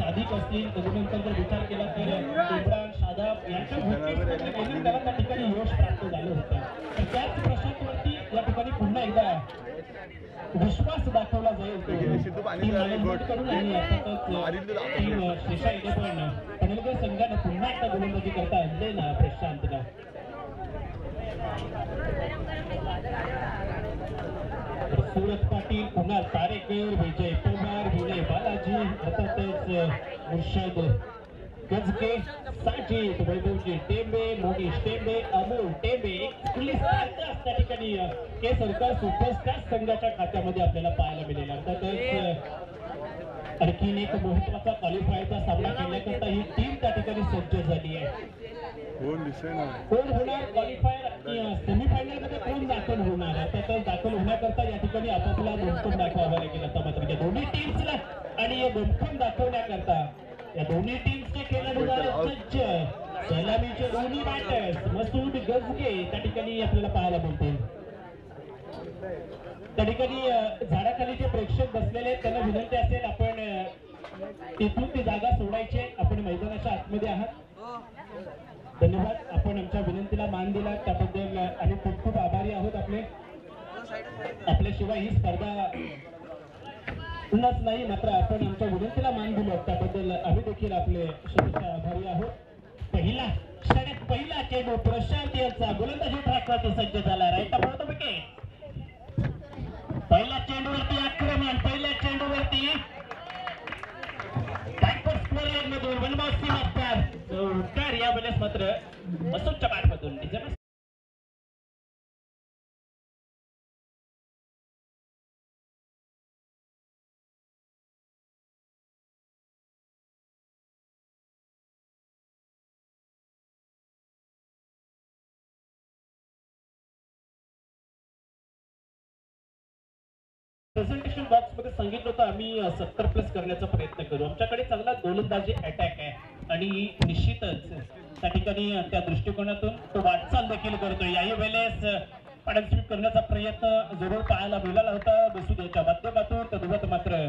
साधिक असतील त्याच्यानंतर जर विचार केला तर इम्रान शादाब यांच्या भूमिकेत त्याला त्या ठिकाणी यश प्राप्त झालं होतं. तर त्याच प्रशांतवरती या ठिकाणी पुन्हा एकदा विश्वास दाखवला जाईल कडून आणि अर्थातच शेषा इथे पण पनवेलकर संघाने पुन्हा एकदा गोलंदाजी करता आणले ना प्रशांतला. सूरज पाटील, कुणाल तारेकर, विजय पवार, विनय बालाजी, अर्थातच मुर्शद गजके, साजिद, वैभवजी टेंबे, मोनीश टेंबे, अमोल टेंबे, त्या ठिकाणी केसरकर सुपरस्टार संघाच्या खात्यामध्ये आपल्याला पाहायला मिळेल. अर्थातच आणखीन एक महत्वाचा क्वालिफायरचा सामना करण्याकरता ही टीम त्या ठिकाणी सज्ज झाली आहे. कोण होणार क्वालिफायर सेमीफायनल मध्ये कोण दाखल होणार अर्थातच दाखल होण्याकरता या ठिकाणी आपापला बंकम दाखवावा लागेल. आता मात्र या दोन्ही टीम्सला आणि हे बंकम दाखवण्याकरता या दोन्ही टीम्सचे खेळाडू सज्ज. सलामीचे दोन्ही बॅटर्स मसूद गजगे त्या ठिकाणी आपल्याला पाहायला मिळतील. त्या ठिकाणी झाडाखाली जे प्रेक्षक बसलेले आहेत त्यांना विनंती असेल आपण तिथून ती जागा सोडायची. आपण मैदानाच्या आतमध्ये आहात. धन्यवाद. आपण आमच्या विनंतीला मान दिला त्याबद्दल आम्ही खूप खूप आभारी आहोत. आपल्याशिवाय ही स्पर्धा नाही मात्र आपण आमच्या विनंतीला मान दिलं त्याबद्दल आम्ही देखील आपले शुभेच्छा आभारी आहोत. पहिला चेंडू प्रशांत यांचा गोलंदाजी ट्रॅकवरती सज्ज झाला. राईट पडतो विकेट. पहिल्या चेंडूवरती आक्रमण. पहिल्या चेंडूवरती मधून वनवासी मास्टर या वेळेस मात्र मसूदच्या बॅटमधून प्रेझेंटेशन बॉक्स मध्ये सांगितलं होतं आम्ही 70+ करण्याचा प्रयत्न करू. आमच्याकडे चांगला गोलंदाजी अटॅक आहे आणि निश्चितच त्या ठिकाणी त्या दृष्टिकोनातून तो वाटचाल देखील करतोय. याही वेळेस पार्टिसिपेट करण्याचा प्रयत्न जरूर पाहायला मिळाला होता बसुदेवच्या माध्यमातून. तद्वत मात्र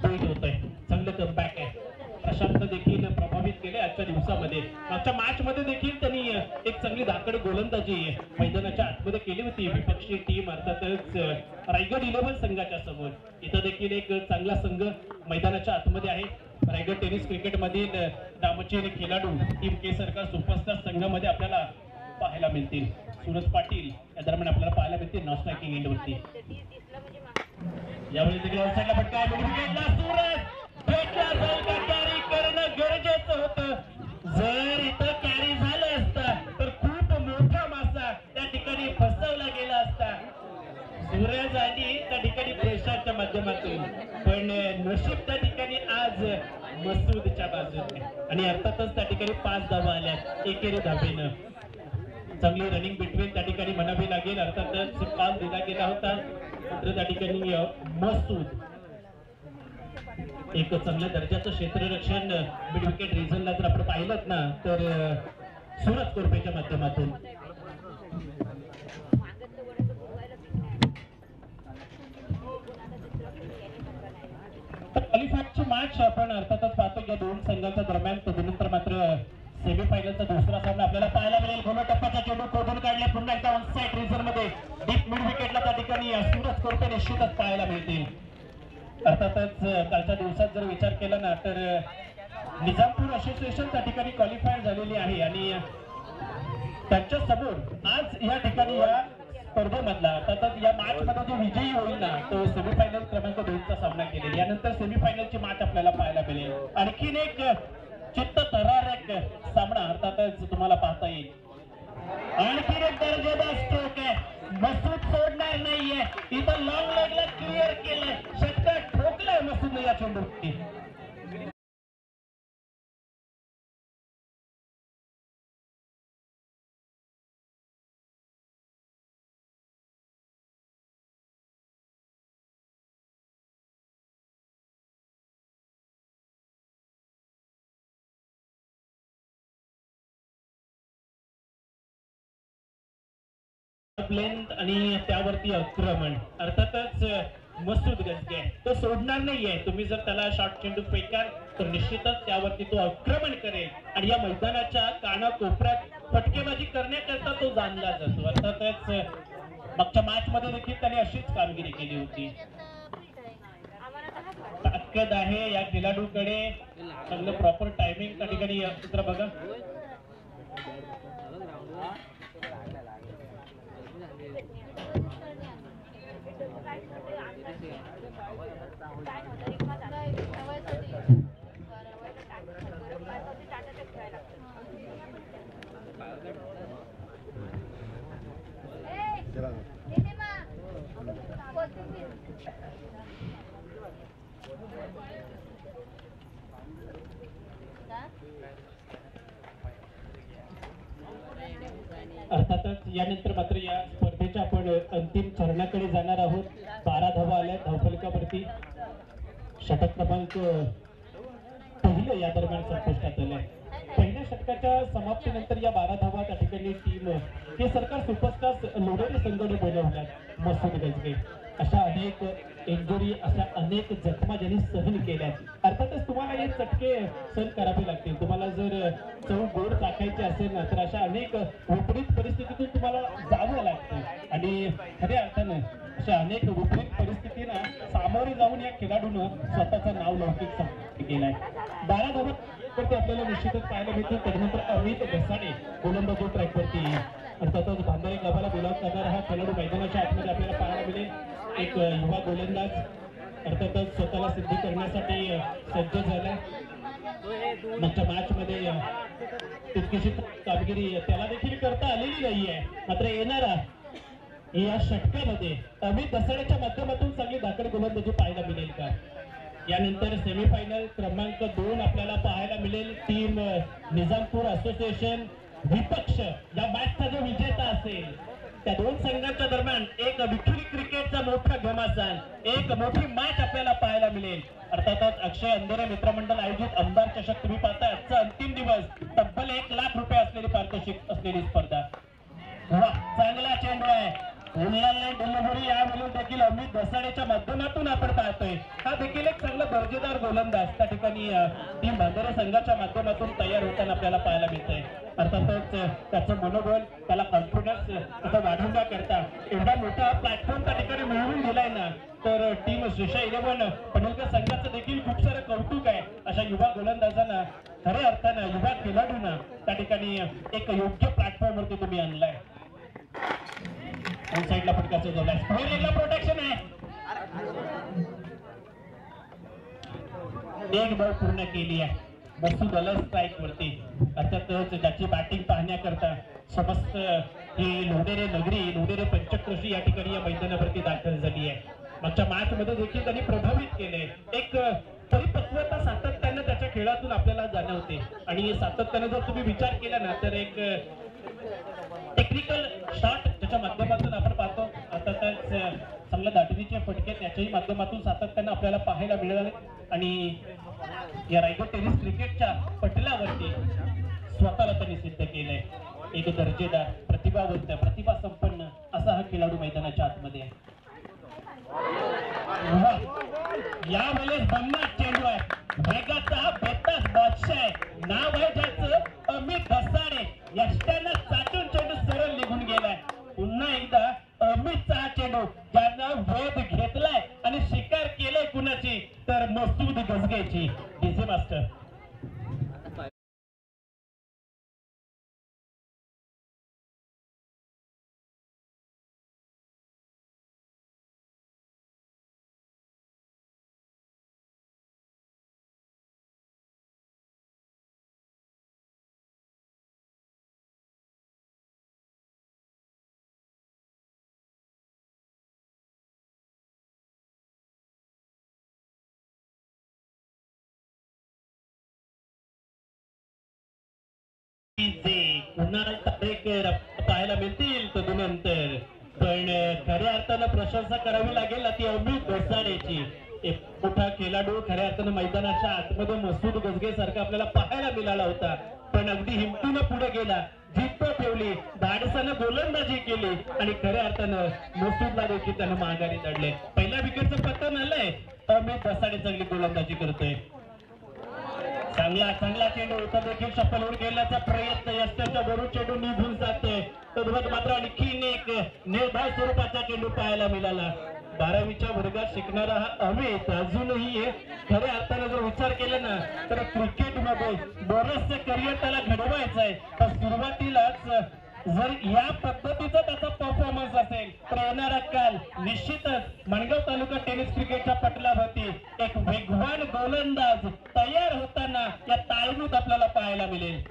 बेट होतोय. चांगलं कमबॅक आहे. प्रशांत देखील प्रभावित केले आजच्या दिवसामध्ये. मागच्या मॅच मध्ये देखील त्यांनी एक चांगली धाकड गोलंदाजी मैदानाच्या आतमध्ये केली होती. विपक्षी टीम अर्थातच रायगड 11 संघाच्या समोर. इथं देखील एक चांगला संघ मैदानाच्या आतमध्ये आहे. रायगड टेनिस क्रिकेट मधील नामचीन खेळाडू टीम केसरकर सुपरस्टार संघामध्ये आपल्याला पाहायला मिळतील. सूरज पाटील या दरम्यान आपल्याला पाहायला मिळतील नॉन स्ट्रायकिंग एंडवरती. यावेळी देखील आउटसाइडला फटका आहे. मिडविकेटला सूरज भेटला जाईल का कॅरी करणं गरजेचं होतं. जर इथं कॅरी झालं असतं तर खूप मोठा मासा त्या ठिकाणी फसवला गेला असता सूरज आणि त्या ठिकाणी प्रेशरच्या माध्यमातून. पण नशीब त्या ठिकाणी आज मसूदच्या बाजूने आणि अर्थातच त्या ठिकाणी 5 धावा आल्या एकेरी धावेनं. चांगली रनिंग बिटवीन त्या ठिकाणी म्हणावी लागेल. अर्थातच कॉल दिला गेला होता मात्र त्या ठिकाणी मसूद एक चांगल्या दर्जाचं क्षेत्ररक्षण मिड विकेट रिझनला जर आपण पाहिलं ना तर सूरज कोरपेच्या माध्यमातून. क्वालिफायरची मॅच आपण अर्थातच पाहतो या दोन संघांच्या दरम्यान. तदनंतर मात्र सेमीफायनलचा दुसरा सामना आपल्याला पाहायला मिळेल. गोल टप्प्याचा चेंडू खोदून काढले पुन्हा एकदा ऑनसाइड रिझन मध्ये डीप मिड विकेटला त्या ठिकाणी सूरज कोरपे निश्चितच पाहायला मिळतील. अर्थातच कालच्या दिवसात जर विचार केला ना तर निजामपूर असोसिएशन त्या ठिकाणी क्वालिफायर झालेली आहे आणि त्यांच्या समोर आज या ठिकाणी या स्पर्धेमधला अर्थातच या मॅच मध्ये जो विजयी होईल ना तो सेमीफायनल क्रमांक 2चा सामना केलेला. यानंतर सेमीफायनलची मॅच आपल्याला पाहायला मिळेल. आणखीन एक चित्त थरारक सामना अर्थातच तुम्हाला पाहता येईल. आणखीन एक दर्जेदार स्ट्रोक आहे. मसूद सोडणार नाहीये. इथं लॉंग लेगला क्लिअर केलंय. षटक ठोकलंय मसूदने या चेंडूवरती. शॉर्ट लेंथ आणि त्यावरती आक्रमण. अर्थातच मसूद गजगे तो सोडणार नाहीये. तुम्ही जर त्याला शॉर्ट चेंडू फेकाल तर निश्चितच त्यावरती तो आक्रमण करेल आणि या मैदानाच्या कानाकोपऱ्यात फटकेबाजी करण्याकरता तो जाणला जातो. अर्थातच मागच्या मॅच मध्ये देखील त्याने अशीच कामगिरी केली होती. ताकद आहे या खेळाडूकडे, चांगलं प्रॉपर टायमिंग त्या ठिकाणी चित्र बघा. अर्थातच यानंतर मात्र या स्पर्धेच्या आपण अंतिम चरणाकडे जाणार आहोत. 12 धावा आल्या धावफलकावरती. षटक क्रमांक पहिलं या दरम्यान संपुष्टात आलंय. पहिल्या षटकाच्या समाप्तीनंतर या 12 धावा त्या ठिकाणी टीम हे सरकार सुपरस्टार्स लोणेरे संघाने बनवल्यात. मसूद गजगे अशा अनेक इंजुरी, अशा अनेक जखमा ज्यांनी सहन केल्या. अर्थातच तुम्हाला हे चटके सहन करावे लागतील. तुम्हाला जर चव गोड टाकायचे असेल ना तर अशा अनेक विपरीत परिस्थितीतून तुम्हाला जावं लागतं आणि खऱ्या अर्थानं अशा अनेक विपरीत परिस्थितींना सामोरे जाऊन या खेळाडूनं स्वतःचं नाव लौकिक केलंय. 12 धावांवरती आपल्याला निश्चितच पाहायला मिळतील. त्यानंतर अमित घसाडे गोलंदाजी ट्रॅकवरती. अर्थातच बांधारे क्लबाला बिलॉंग करणारा हा खेळाडू मैदानाच्या आतमध्ये आपल्याला पाहायला मिळेल. एक युवा गोलंदाज अर्थातच स्वतःला सिद्ध करण्यासाठी सज्ज झालाय. मागच्या मॅच मध्ये तितकीशी कामगिरी त्याला देखील करता आलेली नाहीये. मात्र येणारा या षटकामध्ये अमित घसाडेच्या माध्यमातून चांगली धाकड गोलंदाजी पाहायला मिळेल का? यानंतर सेमीफायनल क्रमांक 2 आपल्याला पाहायला मिळेल. टीम निजामपूर असोसिएशन विपक्ष या मॅचचा जो विजेता असेल त्या दोन संघांच्या दरम्यान एक विठ्ठली क्रिकेटचा मोठा घमासान, एक मोठी मॅच आपल्याला पाहायला मिळेल. अर्थातच अक्षय अंधेरे मित्रमंडळ आयोजित आमदार चषक तुम्ही पाहताय. आजचा अंतिम दिवस, तब्बल 1 लाख रुपये असलेली पारितोषिक असलेली स्पर्धा. चांगला चेंडू आहे. डिलिव्हरी यावेळी देखील अमित घसाडेच्या माध्यमातून आपण पाहतोय. हा देखील एक चांगला दर्जेदार गोलंदाज त्या ठिकाणी टीम बांधारे संघाच्या माध्यमातून तयार होताना आपल्याला पाहायला मिळतंय. अर्थातच त्याचं मनोबल, त्याला कॉन्फिडन्स त्याचा वाढवण्याकरता एवढा मोठा प्लॅटफॉर्म त्या ठिकाणी मिळवून दिलाय ना तर टीम श्रीशा 11 पनवेलकर संघाचं देखील खूप सारं कौतुक आहे. अशा युवा गोलंदाजांना, खऱ्या अर्थानं युवा खेळाडूंना त्या ठिकाणी एक योग्य प्लॅटफॉर्मवरती तुम्ही आणलाय. साईडला फटकाचं जोडलाय. स्क्वेअरला प्रोटेक्शन आहे. एक बॉल पूर्ण केली आहे. मसूद आला स्ट्राईक वरती. अर्थातच ज्याची बॅटिंग पाहण्याकरता समस्त ही लोणेरे नगरी, लोणेरे पंचक्रोशी या ठिकाणी या मैदानावरती दाखल झाली आहे. मागच्या मॅच मध्ये देखील त्यांनी प्रभावित केले. एक परिपक्वता सातत्यानं त्याच्या खेळातून आपल्याला जाणवते आणि सातत्यानं जर तुम्ही विचार केला ना तर एक टेक्निकल शॉट त्याच्या माध्यमातून आपण पाहतो. अर्थातच चांगल्या दाटवीचे फटके त्याच्याही माध्यमातून सातत्यानं आपल्याला पाहायला मिळाले आणि या रायगड टेनिस क्रिकेटच्या पटलावरती स्वतःला त्यांनी सिद्ध केलंय. एक दर्जेदार, प्रतिभावंत, प्रतिभा संपन्न असा हा खेळाडू मैदानाच्या आतमध्ये आहे. यावेळेस भन्नाट चेंडू आहे. वेगाचा हा बेतास बादशाह आहे. नाव आहे ज्याचं अमित घसाडे. यष्ट्यानं चाटून चेंडू सरळ निघून गेलाय. पुन्हा एकदा अमितचा हा चेंडू ज्यानं वेध घेतलाय आणि शिकार केलाय कुणाची तर मसूद गजगेची. डीजे मास्टर पाहायला मिळतील तदनंतर, पण खऱ्या अर्थानं प्रशंसा करावी लागेल ती अमित घसाडेची. एक मोठा खेळाडू खऱ्या अर्थानं मैदानाच्या आतमध्ये मसूद गजगे सारखा आपल्याला पाहायला मिळाला होता, पण अगदी हिमतीनं पुढे गेला. जिद्द ठेवली, धाडसानं गोलंदाजी केली आणि खऱ्या अर्थानं मसूदला देखील त्यानं माघारी काढले. पहिल्या विकेटचं पतन आलंय, अमित दसाडे चांगली गोलंदाजी करतोय. चांगला चांगला चेंडू होता देखील सफल होऊन गेल्याचा प्रयत्न, यष्टाच्या वरून चेंडू निघून जातोय. तद्वत मात्र आणखीन एक निर्धार स्वरूपाचा चेंडू पाहायला मिळाला. 12वीच्या वर्गात शिकणारा हा अमित अजूनही खऱ्या अर्थाने जर विचार केला ना तर क्रिकेटमध्ये बरंचसं करिअर त्याला घडवायचं आहे. तर सुरुवातीलाच जर या पद्धतीचा त्याचा परफॉर्मन्स असेल तर येणारा काल निश्चितच माणगाव तालुका टेनिस क्रिकेटच्या पटलावरती एक वेगवान गोलंदाज तयार होताना या ताळमीत आपल्याला पाहायला मिळेल.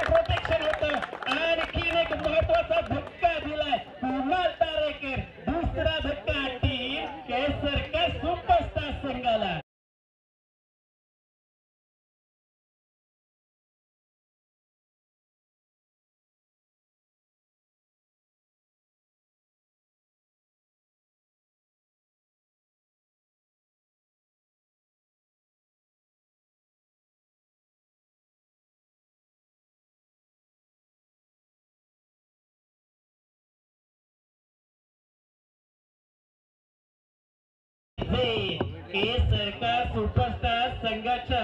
प्रोटेक्शन होतं, आणखीन एक महत्वाचा धक्का दिलाय कुणाल तारेकर. दुसरा धक्का टीम केसरकर सुपरस्टार संघाला. केसरकर सुपरस्टार संघाच्या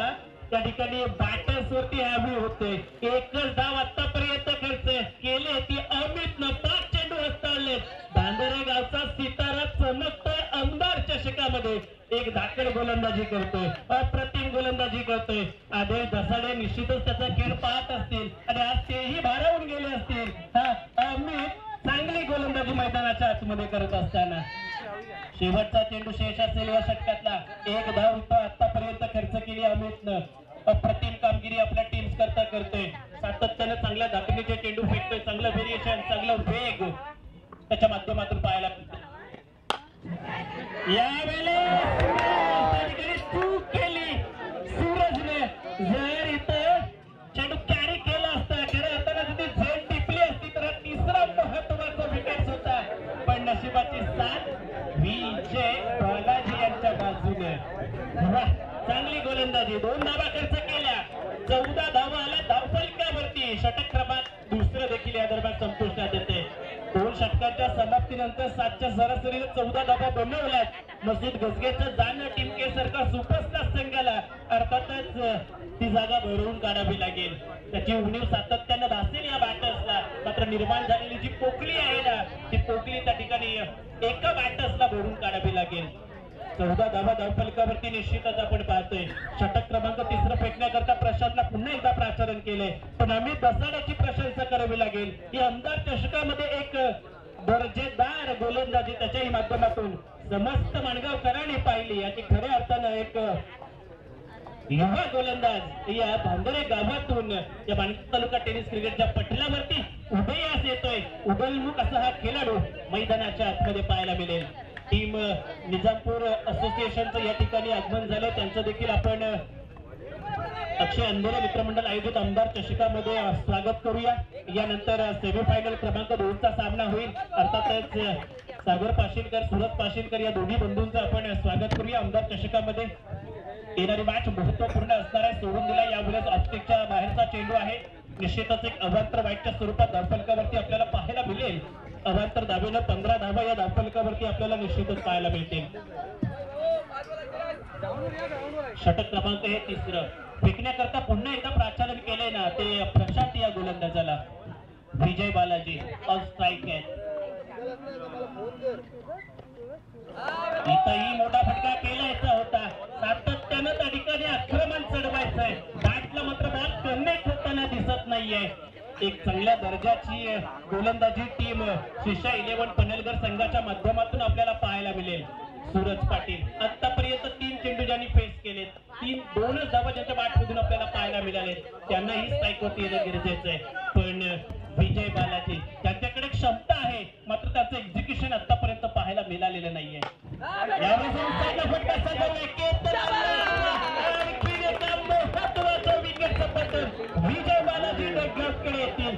त्या ठिकाणी बॅटर्स वरती हॅवी होते. एकच धाव आतापर्यंत खर्च केले ती अमितनं 5 चेंडू हस्ताळले. धांधरे गावचा सितारा चमकतोय आमदार चषकामध्ये. एक धाकड गोलंदाजी करतोय, अप्रतिम गोलंदाजी करतोय. आदेश दसाडे निश्चितच त्याचा खेळ पाहत असतील आणि आज तेही भारावून गेले असतील. अमित चांगली गोलंदाजी मैदानाच्या आतमध्ये करत असताना शेवटचा चेंडू शेष असेल या षटकातला. एक धाव इथं आतापर्यंत खर्च केली अमितनं. अप्रतिम कामगिरी आपल्या टीम्स करता करतोय. सातत्यानं चांगल्या धाकणीचे चेंडू फेकतोय. चांगलं व्हेरिएशन, चांगलं वेग त्याच्या माध्यमातून पाहायला मिळतोय. यावेळेस चूक केली सूरजने. जर इथं चेंडू कॅरी केला असता, खऱ्या अर्थानं ती झेल टिपली असती तर तिसरा महत्वाचा विकेट होता. पण नशिबाची साथ विजय बालाजी यांच्या बाजूने. चांगली गोलंदाजी, 2 धावा खर्च केल्या, 14 धावा आल्या धावफलकावरती. षटक क्रमांक दुसरं देखील या दरम्यान संपुष्टात येते. 2 षटकाच्या समाप्तीनंतर 7च्या सरासरीने 14 धावा बनवल्यात. मसूद गजगेचं जाणं टीम केसरकर सुपरस्टार संघाला अर्थातच ती जागा भरून काढावी लागेल. त्याची उणीव सातत्यानं भासेल या बॅटर्सला. मात्र निर्माण झालेली जी पोकळी आहे ना ती पोकळी त्या ठिकाणी एका बॅटर्सला भरून काढावी लागेल. 14 धावा धावफलकावरती निश्चितच आपण पाहतोय. षटक क्रमांक 3 फेकण्याकरता प्रशांतला पुन्हा एकदा प्राचारण केले, पण अमित दसाड्याची प्रशंसा करावी लागेल. ही आमदार चषकामध्ये एक दर्जेदार गोलंदाजी त्याच्याही माध्यमातून समस्त माणगावकरांनी पाहिली. याची खऱ्या अर्थानं एक युवा गोलंदाज या धांधरे गावातून या माणगाव तालुका टेनिस क्रिकेटच्या पटलावरती उदयास येतोय. उदयमुख असा हा खेळाडू मैदानाच्या आतमध्ये पाहायला मिळेल. टीम निजामपूर असोसिएशनचं या ठिकाणी आगमन झालं. त्यांचं देखील आपण अक्षय अंधेरे मित्रमंडळ आयोजित आमदार चषकामध्ये स्वागत करूया. यानंतर सेमीफायनल क्रमांक 2चा सामना होईल. अर्थातच सागर पाशीलकर, सुरत पाशीलकर या दोन्ही बंधूंचं आपण स्वागत करूया आमदार चषकामध्ये. येणारी मॅच महत्वपूर्ण असणार आहे. सोडून दिला यावेळेस ऑस्ट्रिकच्या बाहेरचा चेंडू आहे. निश्चितच एक अवांतर वाईटच्या स्वरूपात धावफलकावरती आपल्याला पाहायला मिळेल. अवांतर धावेनं 15 धावा या धावफलकावरती आपल्याला निश्चितच पाहायला मिळतील. षटक क्रमांक हे 3 फेकण्याकरता पुन्हा एकदा प्राचारण केले ना ते प्रशांत या गोलंदाजाला. विजय बालाजी ऑन स्ट्राईक आहे. इथंही मोठा फटका केलायचा होता. सातत्यानं त्या ठिकाणी आक्रमण चढवायचंय. बॅटला मात्र बॉल कनेक्ट होताना दिसत नाहीये. एक चांगल्या दर्जाची गोलंदाजी टीम शिशा 11 पनलगर संघाच्या माध्यमातून आपल्याला पाहायला मिळेल. सूरज पाटील आतापर्यंत 3 चेंडू ज्यांनी फेस केले, 2च धावा ज्यांच्या बॅटमधून आपल्याला पाहायला मिळाले, त्यांनाही स्ट्राईक वरती येणं गरजेचं आहे. पण विजय बालाजी त्यांच्याकडे क्षमता आहे, मात्र त्याचं एक्झिक्युशन आतापर्यंत पाहायला मिळालेलं नाहीये. विजय बालाजी कडे येतील.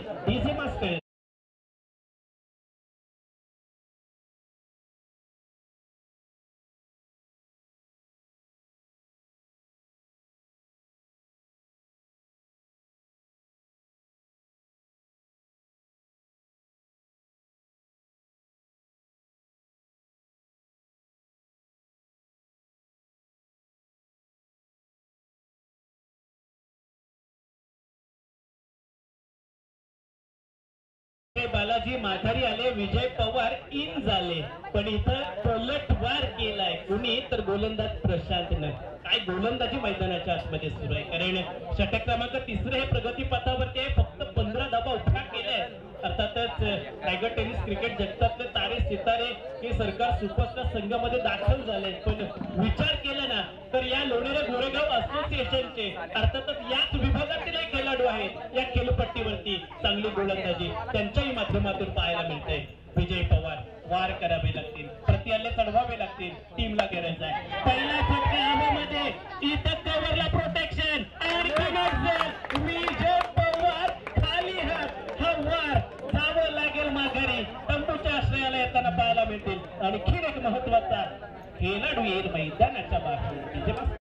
बालाजी माघारी आले, विजय पवार इन झाले, पण इथं पलटवार केलाय कुणी तर गोलंदाज प्रशांतनं. काय गोलंदाजी मैदानाच्या आतमध्ये सुरू आहे, कारण षटक क्रमांक 3 हे प्रगती पथावरती आहे. फक्त 15 धावा उपठा केल्या. अर्थातच रायगड टेनिस क्रिकेट जगतातले तारे सितारे हे सरकार सुपरस्टार संघामध्ये दाखल झाले. पण विचार केला ना तर या लोणेरे गोरेगाव असोसिएशनचे अर्थातच याच विभागातील एक खेळाडू आहेत या खेळपट्टीवरती चांगली गोलंदाजी त्यांच्याही माध्यमातून पाहायला मिळते. विजय पवार वार करावे लागतील, प्रतिहल्ले चढवावे लागतील, टीमला गरज आहे. पहिला फटका हवेमध्ये, इथं कव्हरला प्रोटेक्शन, आणखीनच विजय पवार खाली हात, हा वार जावं लागेल माघारी. तंबूच्या आश्रयाला येताना पाहायला मिळतील. आणखीन एक महत्वाचा खेळाडू येईल मैदानाच्या बाहेर.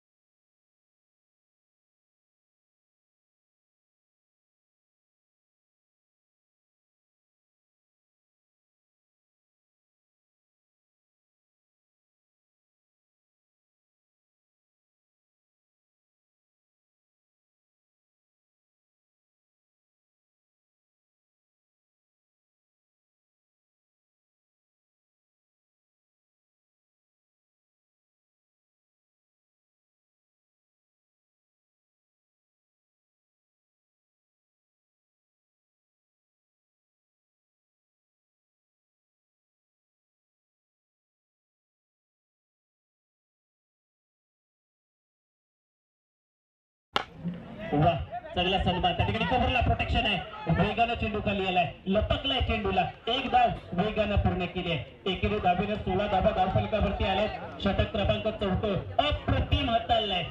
वा, चांगला सन्मान. त्या ठिकाणी कव्हरला प्रोटेक्शन आहे. वेगानं चेंडू खाली आलाय, लपकलाय चेंडूला. एक धाव वेगानं पूर्ण केली आहे. एकेरी धावेनं 16 धावा धावफलकावरती आल्यात. षटक क्रमांक 4 अप्रतिम हाताळलाय.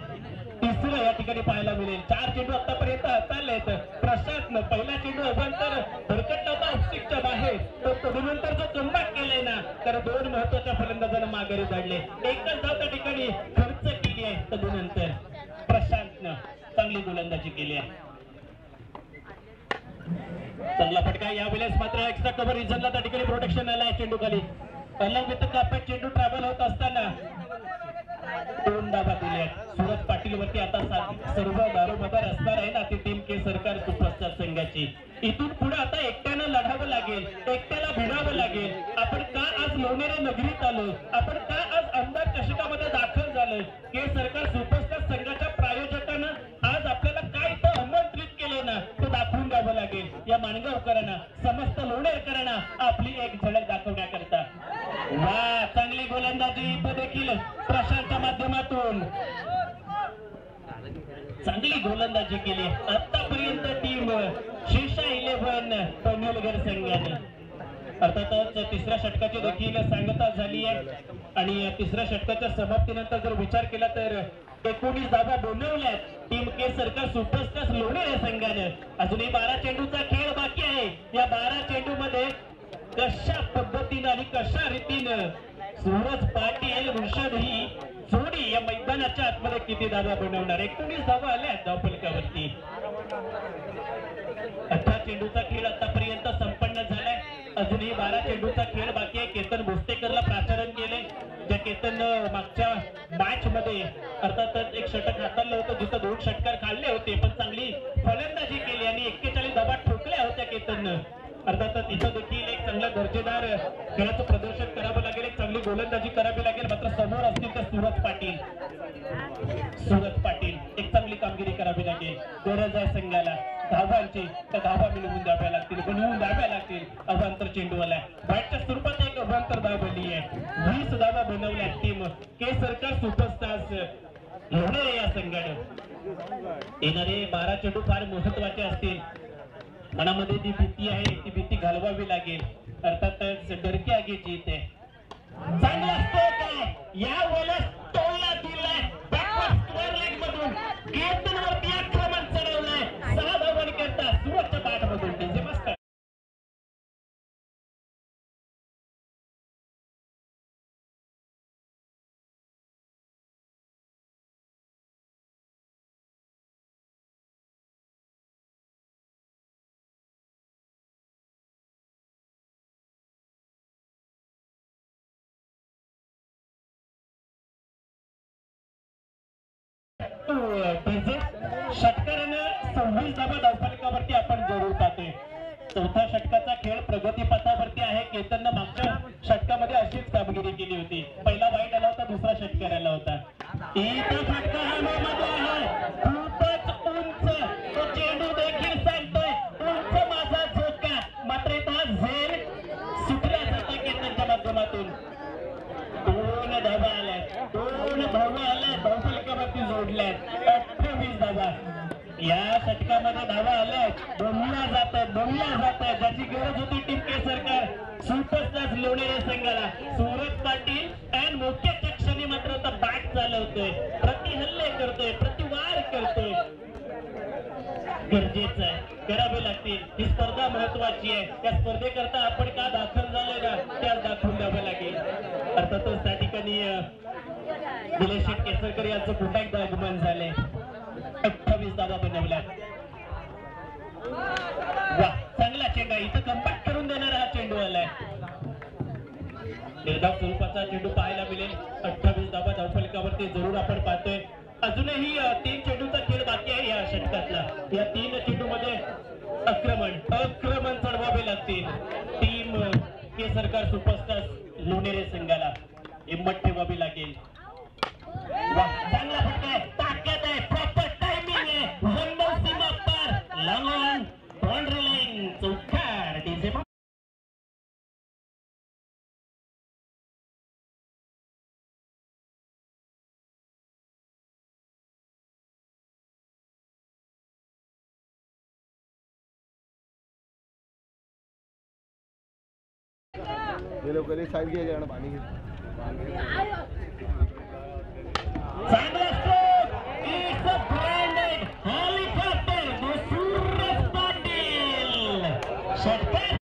तिसरं या ठिकाणी पाहायला मिळेल. 4 चेंडू आतापर्यंत हाताळलेत प्रशांतनं. पहिला चेंडू अवांतर भरकटला होता ऑफस्टिकच्या बाहेर, तर तदनंतर जो कमबॅक केलाय ना तर 2 महत्वाच्या फलंदाजांना माघारी धाडले. एकच धाव त्या ठिकाणी खर्च केली आहे. तदनंतर प्रशांतनं चांगली गोलंदाजी केली आहे. चांगला फटका. यावेळेस मात्र एक्स्ट्रा कव्हर रिझनला त्या ठिकाणी प्रोटेक्शन आलाय चेंडू खाली. अलग विथ कापॅट चेंडू ट्रॅव्हल होत असताना 2 धावा दिल्या. सुरज पाटील वरती आता सर्व दारोमदार असणार आहे ना ती टीम के सरकार सुपरस्टार संघाची. इथून पुढे आता एकट्यानं लढावं लागेल, एकट्याला भिडावं लागेल. आपण का आज लोणेरे नगरीत आलो, आपण का आज आमदार चषकामध्ये दाखल झालोय, के सरकार सुपरस्टार संघाच्या प्रायोजकांना आज आपल्याला काय इथं आमंत्रित केलंय ना ते दाखवून द्यावं लागेल. या माणगावकरांना, समस्त लोणेरकरांना आपली एक झलक दाखवण्याकरता. वा, चांगली गोलंदाजी इथं देखील प्रशांतच्या माध्यमातून चांगली गोलंदाजी केली. आतापर्यंत टीम शीर्ष 11 पनवेलकर संघाने. अर्थातच तिसऱ्या षटकाची देखील सांगता झाली आहे आणि तिसऱ्या षटकाच्या समाप्तीनंतर जर विचार केला तर 19 धावा बनवल्यात टीम के सरकार सुपरस्टार लोणेरे संघाने. अजूनही 12 चेंडूचा खेळ बाकी आहे. या 12 चेंडू मध्ये कशा पद्धतीनं आणि कशा रीतीनं सूरज पाटील ऋषभ ही जोडी या मैदानाच्या आतमध्ये किती धावा बनवणार. 19 धावा आल्या धावफलकावरती. 18 चेंडूचा खेळ आतापर्यंत संपन्न झालाय. अजूनही 12 चेंडूचा खेळ बाकी आहे. केतन भोसतेकरला प्राचारण केले, ज्या केतन मागच्या मॅच मध्ये अर्थातच एक षटक हाताळलं होतं जिथं 2 षटकार काढले होते, पण चांगली फलंदाजी केली आणि 41 धावा ठोकल्या होत्या केतननं. अर्थातच इथं देखील एक चांगलं दर्जेदार खेळाचं प्रदर्शन करावं लागेल, एक चांगली गोलंदाजी करावी लागेल. मात्र समोर असतील तर सूरज पाटील एक चांगली कामगिरी करावी लागेल. गरज आहे संघाला धावांची, तर धावा मिळवून द्याव्या लागतील, बनवून द्याव्या लागतील. अवांतर चेंडू आलाय. बॅटच्या स्वरूपात एक अवांतर धाव बनली आहे. 20 धावा बनवल्या टीम के सरकार सुपरस्टार्स लोणेरे या संघाने. येणारे 12 चेंडू फार महत्वाचे असतील. मनामध्ये जी भीती आहे ती भीती घालवावी लागेल. अर्थातच डरकी आगीची इथे चांगला स्ट्रोक आहे. या वेळेस तोडला दिलाय बॅकवर्ड स्क्वेअर लेग मधून केतनवरती आक्रमण चढवलंय. 6 धावन करता सूरजच्या बॅट मधून डीजे मस्त. षटकारानं 26 धावा धावफलकावरती आपण जरूर पाहतोय. चौथ्या षटकाचा खेळ प्रगती प्रगती पथावरती आहे. केतननं मागच्या षटकामध्ये अशीच कामगिरी केली होती. पहिला वाईट आला होता, दुसरा षटकार आला होता. इथं फटका हवेमध्ये आहे, खूपच उंच. तो चेंडू देखील सांगतोय उंच माझा झोका. मात्र इथं झेल सुटला जातो केतनच्या माध्यमातून. दोन धावा आल्या, दोन धावा आल्या, धावफलकावरती जोडल्यात. 28 धावा या षटकामध्ये धावा आल्या. बोलल्या जात ज्याची गरज होती टीम केसरकर सुपरस्टार्स लोणेरे संघाला. सूरज पाटील अँड मोक्याच्या क्षणी मात्र आता बॅट चालवतोय, प्रतिहल्ले करतोय, प्रतिवार करतोय. गरजेचं आहे, करावे लागतील. ही स्पर्धा महत्वाची आहे. त्या स्पर्धेकरता आपण का दाखल झालोय ना त्यात दाखवून द्यावं लागेल. अर्थातच त्या ठिकाणी निलेश शेठ केसरकर यांचं पुन्हा एकदा आगमन झाले. 28 धावा बनवल्या. वा, चांगला चेंडू. इथं कम्बॅक करून देणारा हा चेंडू आलाय. निर्धाव स्वरूपाचा चेंडू पाहायला मिळेल. 28 धावा धावफलकावरती जरूर आपण पाहतोय. अजूनही 3 चेंडूचा खेळ बाकी आहे या षटकातला. या 3 चेंडू मध्ये आक्रमण चढवावे लागतील टीम केसरकर सुपरस्टार्स लोणेरे संघाला. हिम्मत ठेवावी लागेल. चांगला फटका आहे, ताकद आहे, प्रॉपर टायमिंग आहे. जंगल सीमा पार, लांगून बाउंड्री लाईन, चौकार, डीजे ये लोग कधी साइड घे जाणं पाणी घे. चांगला stroke. It's a branded helicopter the Suraj Patil. षटकार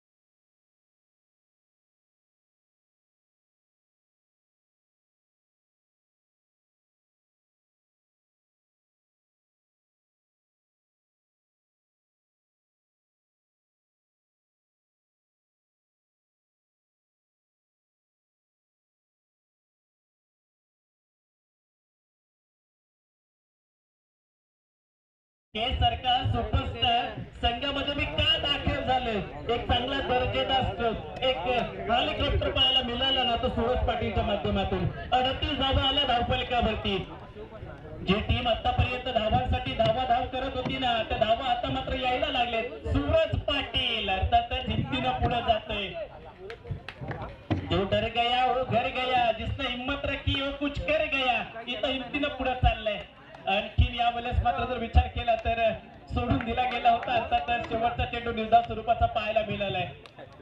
केसरकर सुपरस्टार संघामध्ये मी का दाखल झाले. एक चांगला दर्जेदार स्ट्रोक, एक हेलिकॉप्टर पाहायला मिळाला ना तो सूरज पाटीलच्या माध्यमातून. 38 धावा आल्या धावफलकावरती. जी टीम आतापर्यंत धावांसाठी धाव करत होती ना, त्या धावा आता मात्र यायला लागले. सूरज पाटील अर्थातच हिमतीनं पुढे जातोय. जो डर गया वो घर गया, जिसने हिम्मत रखी वो कुछ कर गया. इथं हिमतीनं पुढे चाललंय. आणखी यावेळेस मात्र जर विचार केला तर सोडून दिला गेला होता. अर्थातच शेवटचा चेंडू निर्धाव स्वरूपाचा पाहायला मिळालाय.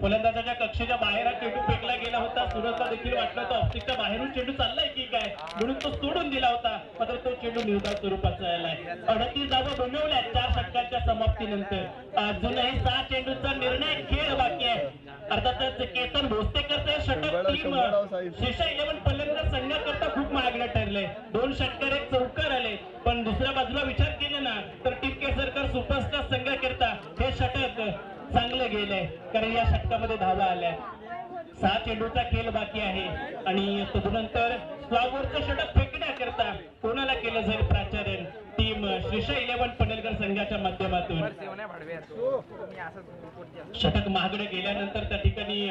फलंदाजाच्या कक्षेच्या बाहेर चेंडू फेकला गेला होता. सूरजला देखील वाटलं तो ऑफस्टिकच्या बाहेरून चेंडू चाललाय की काय, म्हणून तो सोडून दिला होता. मात्र तो चेंडू निर्धाव स्वरूपाचा आलाय. 38 धावा बनवल्या 4 षटकांच्या समाप्तीनंतर. अजूनही 6 चेंडूचा निर्णय खेळ बाकी आहे. अर्थातच केतन भोसलेकरचे षटक टीम शेषा 11 फलंदाज संघाकरता खूप महागडं ठरले. 2 षटकार, 1 चौकार आले. पण दुसऱ्या बाजूला विचार केला ना तर टीम केसरकर सुपरस्टार संघाकरता हे षटक चांगलं गेलंय, कारण या षटकामध्ये धावा आल्या. 6 चेंडूचा खेळ बाकी आहे. आणि तदनंतर स्लॉगवरचं षटक फेकण्याकरता कोणाला केलं जाईल प्राचार्य. टीम श्रीशा 11 पनवेलकर संघाच्या माध्यमातून. षटक महागडे गेल्यानंतर त्या ठिकाणी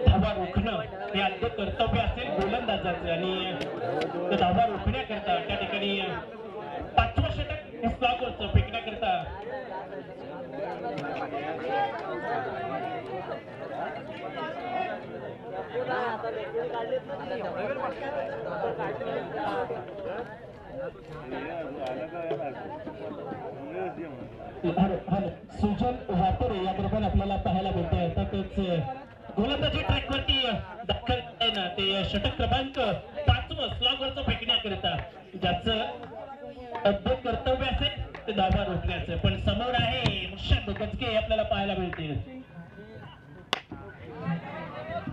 धावा रोखणं हे आद्य कर्तव्य असेल गोलंदाजाचं. आणि धावा रोखण्याकरता त्या ठिकाणी 5वं षटक स्लॉगवरचं फेकण्याकरता सुजन वाटोरे याबरोबर आपल्याला पाहायला मिळतंय. अर्थातच गोलंदाजी ट्रॅकवरती दाखल आहे ना ते षटक क्रमांक 5वं स्लॉगवरचं फेकण्याकरिता, ज्याचं अद्भुत कर्तव्य असेल ते धावा रोखण्याचं. पण समोर आहे मुर्शद गजके आपल्याला पाहायला मिळतील.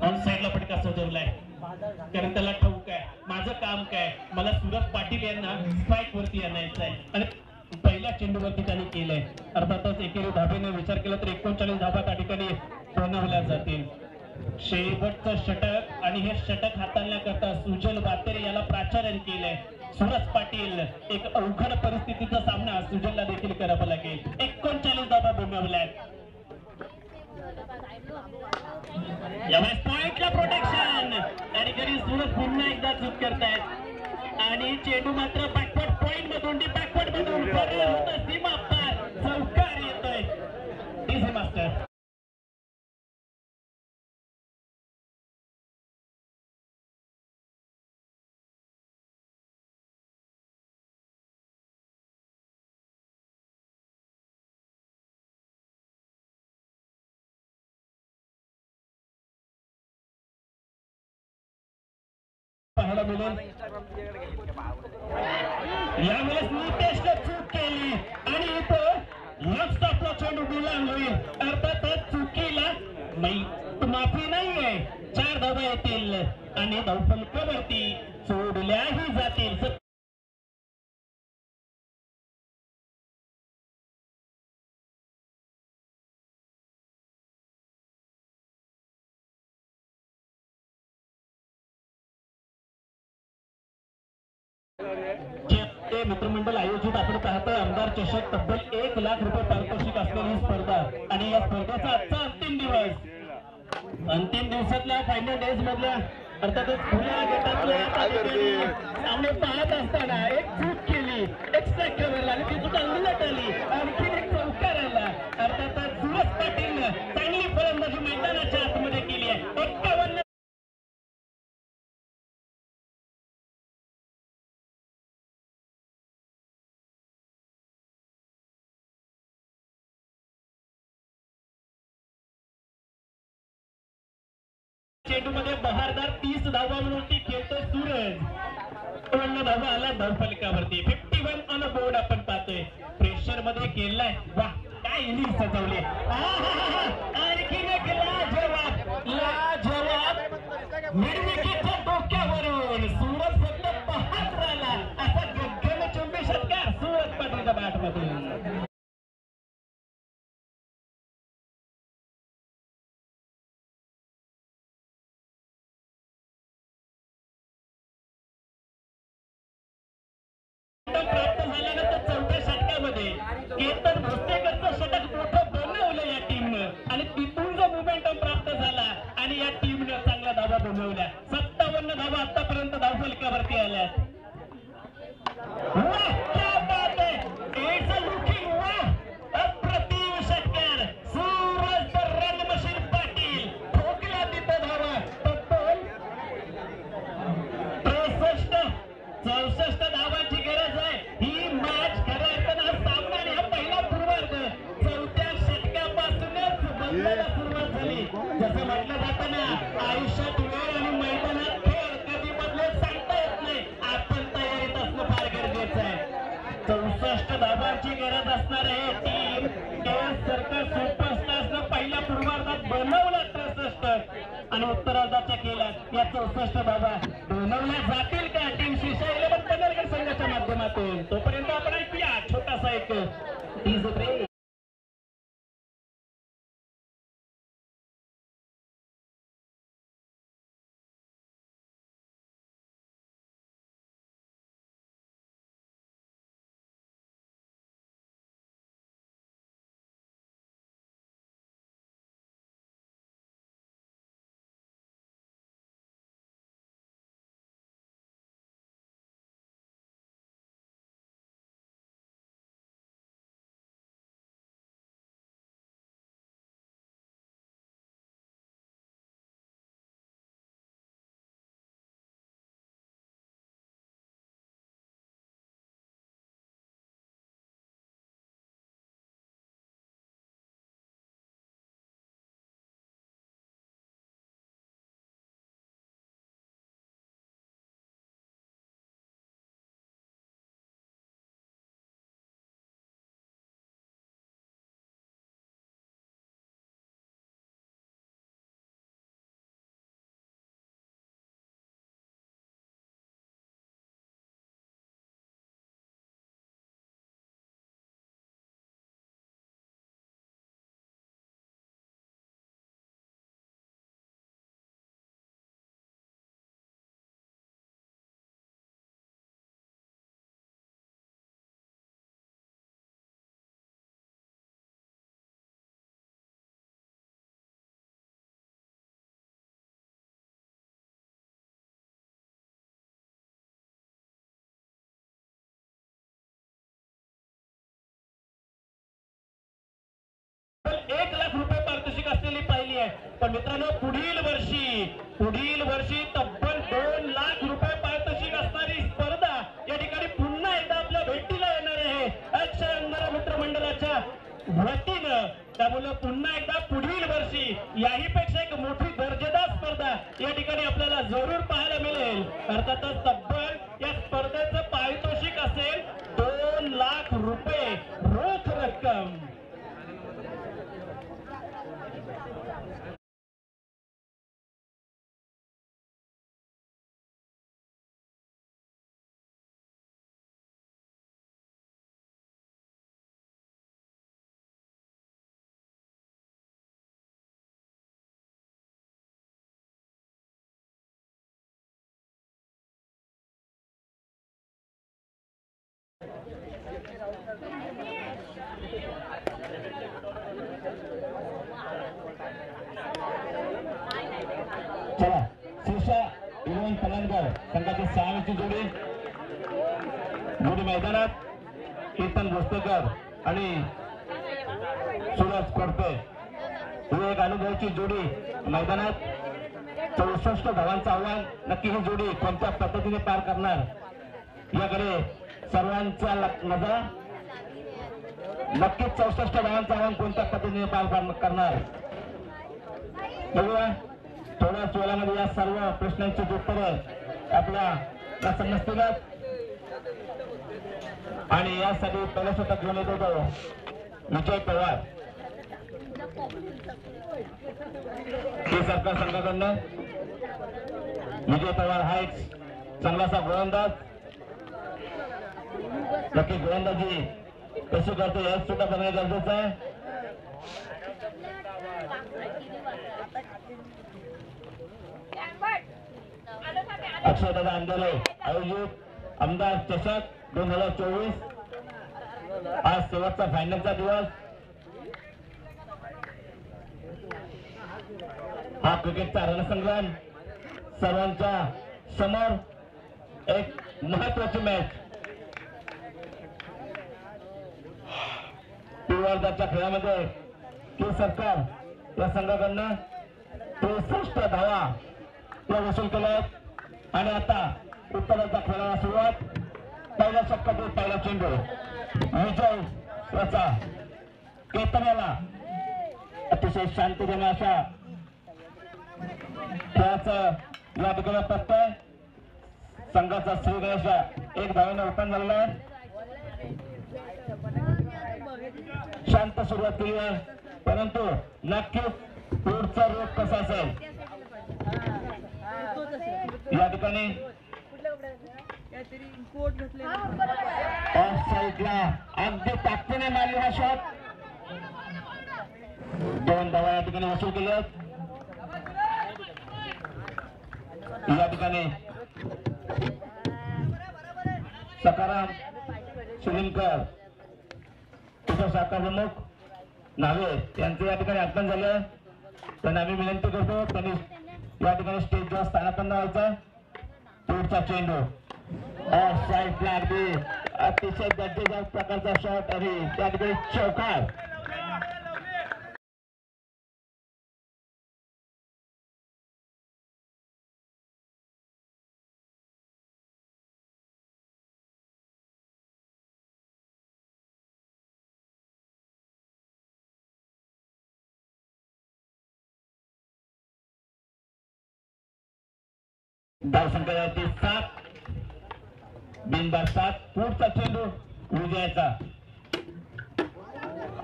ऑन साईडला फटका सजवलाय, कारण त्याला ठाऊक आहे माझं काम काय, मला सूरज पाटील यांना स्ट्राईक वरती आणायचं आहे. आणि पहिल्या चेंडूवरती त्यांनी केलंय. अर्थातच एकेरी धावेने विचार केला तर 39 धावा त्या ठिकाणी बनवल्या जातील. शेवटचं षटक आणि हे षटक हाताळण्याकरता सुजल वातेरे याला प्राचार्य केलंय. सुरज पाटील एक अवघड परिस्थितीचा सामना सुजलला देखील करावा लागेल. 39 धावा बनवल्यात. यावेळेस पॉइंटला प्रोटेक्शन त्या ठिकाणी सुरज पुन्हा एकदा चूक करतायत आणि चेंडू मात्र बॅकवर्ड पॉइंट मधून बॅकवर्ड मधून सीमा पार चौकार येतोय. डीसी मास्टर पाहायला मिळेल. यावेळेस नितेशने चूक केली आणि इथं लॉंग स्टॉपला चेंडू गुलाम होईल. अर्थातच चुकीला माफी नाहीये. 4 धावा येतील आणि धावफलकावरती सोडल्याही जातील. मित्रमंडळ आयोजित आपण पाहतोय आमदार चषक तब्बल 1 लाख रुपये पारितोषिक असलेली स्पर्धा आणि या स्पर्धेचा आजचा अंतिम दिवस. अंतिम दिवसातल्या फायनल डेज मधल्या अर्थातच खुल्या गटातल्या सामने पाहत असताना एक चूक केली. एक्स्ट्रा कव्हर आली ती सुद्धा उलट आली. आणखी एक चौकार आला. अर्थातच सुरज पाटील चांगली फलंदाजी मैदानाच्या आतमध्ये केली आहे. 51 चेंडू मध्ये बहारदार 30 धावांवरती खेळतोय सूरज. 52 धावा आला धावफलकावरती. 51 ऑन बोर्ड आपण पाहतोय. प्रेशर मध्ये केलाय. वा काय इनिंग सजवली. आणखी एक लाजवाब मिडविकेटच्या डोक्यावरून सूरज फक्त पाहत राहिला. असा गगनचुंबी षटकार सूरज पाटीलच्या बॅट मधून. प्राप्त झाल्यानंतर 4थ्या षटकामध्ये केतन भोसलेकरचं षटक मोठं बनवलं या टीमनं आणि तिथून जो मोमेंटम प्राप्त झाला आणि या टीमनं चांगल्या धावा बनवल्या. 57 धावा आतापर्यंत धावफलकावरती आल्या. अप्रतिम षटकार सूरज रन मशीन पाटील ठोकला तिथं धावा. तब्बल 63-64 धावांची गरज आहे. ही मॅच खऱ्या अर्थानं सामना आणि हा पहिला पूर्वार्ध 4थ्या षटकापासूनच बदलायला सुरुवात झाली. जसं म्हटलं जातं ना आयुष्यात वेळ आणि मैदानात खेळ कधी बदलेल सांगता येत नाही. आपण तयारीत असणं फार गरजेचं आहे. 64 धावांची गरज असणार आहे. टीम सर्कल सुपरस्टार्सनं पहिल्या पूर्वार्धात बनवला 63 आणि उत्तरार्धाच्या केल्या या 64 धावा बनवल्या जातील का टीम शीर्षा 11 पनवेल संघाच्या माध्यमातून. तोपर्यंत आपण ऐकूया छोटासा एक टीज ब्रेक. आहे. पण मित्रांनो पुढील वर्षी तब्बल 2 लाख रुपये पारितोषिक असणारी स्पर्धा या ठिकाणी पुन्हा एकदा आपल्या भेटीला येणार आहे अक्षय अंधारा मित्रमंडळाच्या वतीनं. त्यामुळे पुन्हा एकदा पुढील वर्षी याहीपेक्षा एक मोठी दर्जेदार स्पर्धा या ठिकाणी आपल्याला जरूर पाहायला मिळेल. अर्थातच तब्बल या स्पर्धेचं पारितोषिक असेल 2 लाख रुपये रोख रक्कम. चला शिरसा इलेव्हन पलंगगाव संघाची 6वीची जोडी मैदानात. कीर्तन भोसलेकर आणि सुरज कोडपे ही एक अनुभवाची जोडी मैदानात. 64 धावांचं आव्हान. नक्की ही जोडी कोणत्या पद्धतीने पार करणार याकडे सर्वांचा नजर. नक्कीच 64 धावांचं आव्हान कोणत्या पद्धतीने पार करणार बघूया. थोड्याच वेळामध्ये या सर्व प्रश्नांची उत्तरं आपल्या समजतील. आणि यासाठी पहिला शतक घेऊन येत होतो विजय पवार हे सरकार संघाकडनं. विजय पवार हा एक चांगलासा गोलंदाज. नक्की गोलंदाजी कशी करतो याच सुद्धा बघणे गरजेचं आहे. अक्षयदादा अंधोले आयोजित आमदार चषक 2024. आज शेवटचा फायनलचा दिवस. हा क्रिकेटचा रणसंग्राम. सर्वांच्या समोर एक महत्वाची मॅच. पिवळदाच्या खेळामध्ये के सरकार या संघाकडनं 63 धावा या वसूल केल्यात. आणि आता उत्तराच्या खेळाला सुरुवात. पहिल्या षटकातील पहिला चेंडू विजय याचा केतनाला अतिशय शांततेने अशा खेळाचं या ठिकाणी पत्ता. संघाचा श्री गणेश 1 धावेने उत्पन्न झालेला आहे. शांत सुरुवात केली आहे परंतु नक्कीच पुढचा रोग कसा असेल या ठिकाणी. ऑफ साईडला अगदी ताकदीने मारली हा शॉट. 2 धावा या ठिकाणी वसूल केले आहेत. या ठिकाणी सकाराम शिलिमकर शाखा प्रमुख नावे यांचे या ठिकाणी आगमन झालं. त्यांना आम्ही विनंती करतो त्यांनी या ठिकाणी स्टेजवर स्थानापन्न व्हायचं. पुढचा चेंडू ऑफ साईडला अगदी अतिशय दर्जेदार प्रकारचा शॉट आणि त्या ठिकाणी चौकार. धावसंख्या 7 बिनबाद 7. पुढचा चेंडू विजयाचा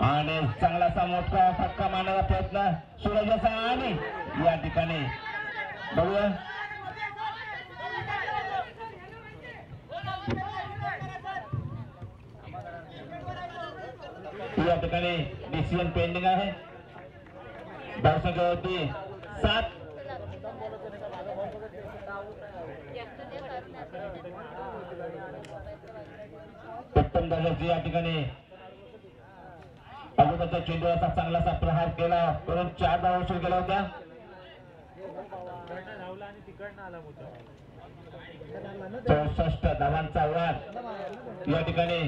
आणि चांगलासा मोठा फटका मारण्याचा प्रयत्न सूरजाचा. आणि या ठिकाणी बघूया या ठिकाणी डिसिजन पेंडिंग आहे. धावसंख्या 7. उत्तम दर्जाची या ठिकाणी अगोदरच्या चेंडूचा चांगलासा प्रहार केला परंतु 4 धावा वसूल केल्या होत्या. 64 धावांचा वाद या ठिकाणी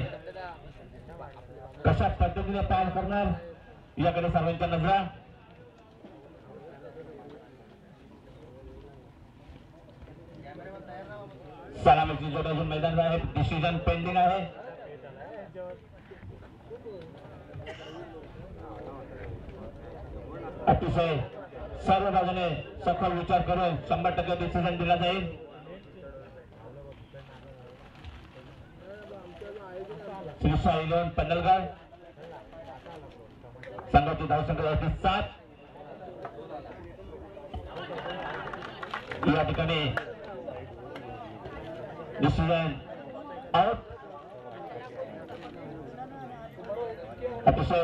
कशा पद्धतीने पार करणार याकडे सर्वांच्या नजरा. सलामीची जोड अजून मैदानात आहे. डिसिजन पेंडिंग आहे. अतिशय सर्व बाजूने सखोल विचार करून 100% डिसिजन दिला जाईल. श्री साई लोन पन्नलगाव संघाची धावसंख्या 7. या ठिकाणी डिसिजन आउट. अतिशय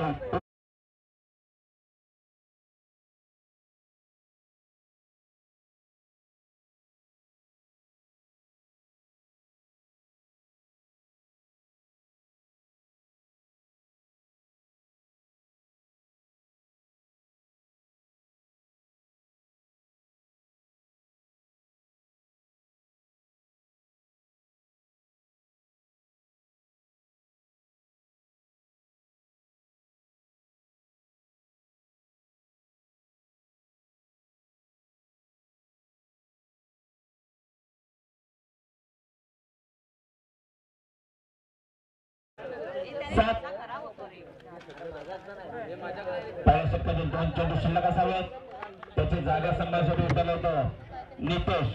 पहिल्या षटकातील 2 चेंडू शिल्लक असावेत. त्याची जागा सांभाळण्यासाठी उतरला होतो नितेश.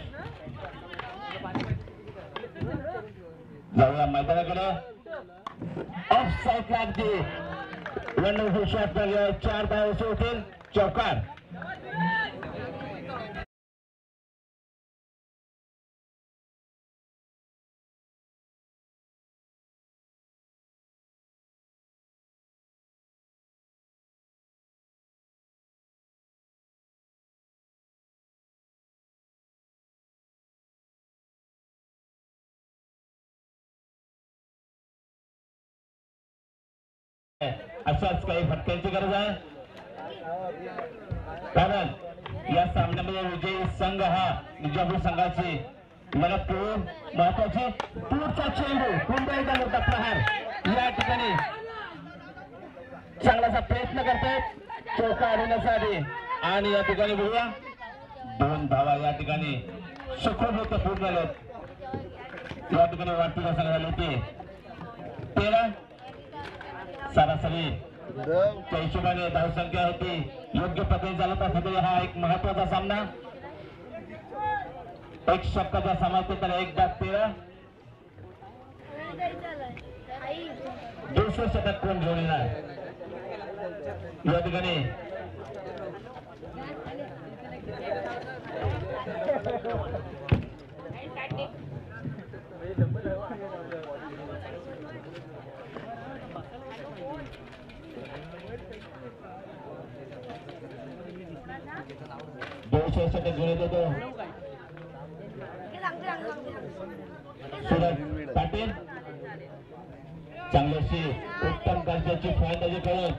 जाऊया मैदानाकडे. ऑफ साईड लागते. वंडरफुल शॉट झाले. 4 धावा होतील. चौकार. अशाच काही फटक्यांची गरज आहे. कारण या सामन्यामध्ये विजयी संघ हा विजापूर संघाची लढत करून महत्वाची. दूरचा चेंडू पुन्हा एकदा मोठा प्रहार. या ठिकाणी चांगलासा प्रयत्न करतात चौका आणण्यासाठी. आणि या ठिकाणी बघूया 2 धावा या ठिकाणी सुखरूप होतं पूर्ण झालेत. या ठिकाणी वाटती संघ झाली होती 13. सरासरी त्या हिशोबाने धावसंख्या होती योग्य पद्धतीने चालत असते. हा एक महत्वाचा सामना. 1 षटकाच्या समाप्ती तर 1 बाद 13. दुसरं षटक कोण घेऊन येणार या ठिकाणी. सूरज पाटील चांगल्याशी उत्तम दर्जाची फलंदाजी करून